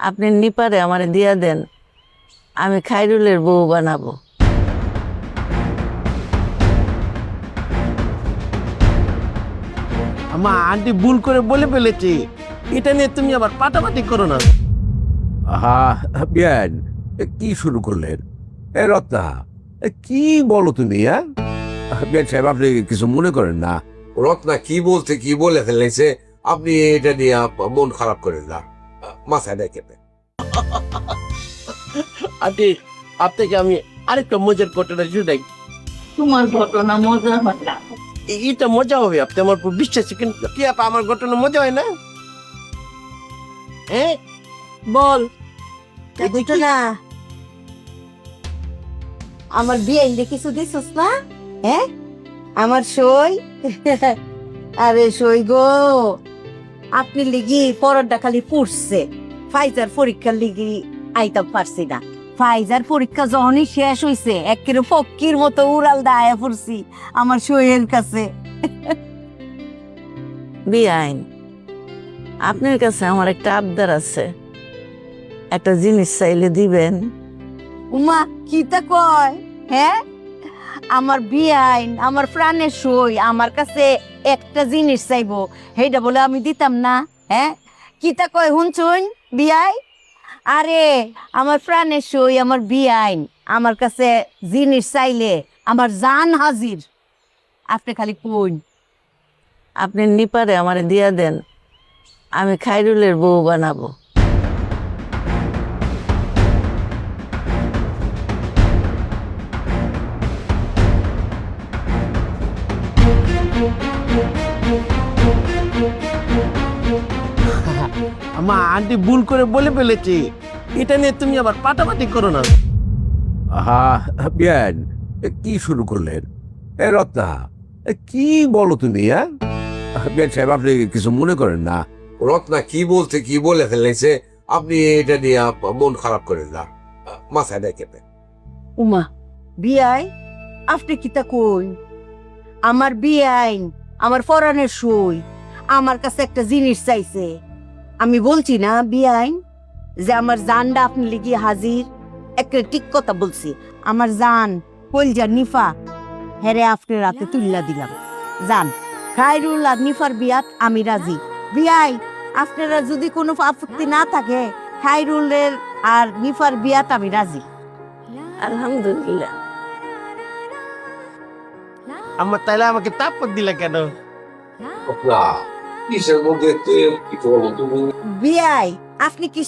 আপনি নিপারে আমারে দিয়া দেন, আমি খাইরুলের বউ বানাবো। আমা আন্টি ভুল করে বলে ফেলেছি, এটা নিয়ে তুমি আবার পাটাপাটি করো না। আহা বিয়ান, কি শুরু করলেন? রত্না, কি বলো তুমি? বিয়ান সাহেব, আপনি কিছু মনে করেন না। রত্না কি বলতে কি বলে ফেলেছে, আপনি এটা নিয়ে মন খারাপ করেন না, মাথায় রেখে। আন্টি, আপনাকে আমি আরেকটা মজার ঘটনা শুনাই। তোমার ঘটনা মজা হয় না। এটা মজা হবে, আপনি আমার উপর বিশ্বাস কিন্তু কি আপা, আমার ঘটনা মজা হয় না? হ্যাঁ বল। না আমার বিয়ে কিছু দিছস না? হ্যাঁ আমার সই আরে সই গো, আপনি লিগি পরটা খালি পুড়ছে, ফাইজার পরীক্ষার লিগি আইতাম পারছি না। ফাইজার পরীক্ষা যখনই শেষ হইছে একেবারে ফকির মতো উড়াল দায়া পড়ছি আমার সইয়ের কাছে। বিআইন, আপনার কাছে আমার একটা আবদার আছে, একটা জিনিস চাইলে দিবেন? উমা কি তা কয়? হ্যাঁ আমার বিয়াইন, আমার প্রাণের সই আমার কাছে একটা জিনিস চাইবো, সেইটা বলে আমি দিতাম না? হ্যাঁ কি তা কয় শুনছুন বিয়াই? আরে আমার প্রাণের সই আমার বিয়াইন আমার কাছে জিনিস চাইলে আমার জান হাজির। আপনি খালি কইন। আপনি নিপারে আমারে দিয়া দেন, আমি খাইরুলের বউ বানাবো। আমা আন্টি ভুল করে বলে ফেলেছি, এটা নিয়ে তুমি আবার পাটাপাটি করো না। আহা বিয়ান, কি শুরু করলেন? রত্না, কি বলো তুমি? বিয়ান সাহেব, আপনি কিছু মনে করেন না। রত্না কি বলতে কি বলে ফেলেছে, আপনি এটা নিয়ে মন খারাপ করেন না, মাথায় রেখে। উমা বিয়াই আপনি কি তা কইন? আমার বিয়াইন আমার পরাণের সই আমার কাছে একটা জিনিস চাইছে। আমি বলছি না বিয়াইন যে আমার জানটা আপনি লিগি হাজির, একটা ঠিক কথা বলছি। আমার জান কলজা নিফা হেরে আপনি রাতে তুল্লা দিলাম। জান খায়রুল আর নিফার বিয়াত আমি রাজি। বিয়াই আপনারা যদি কোনো আপত্তি না থাকে, খায়রুলের আর নিফার বিয়াত আমি রাজি। আলহামদুলিল্লাহ। আমার তাইলে আমাকে তাপ্পর দিলা কেন? কিসের মধ্যে তুমি? বিয়াই আপনি কি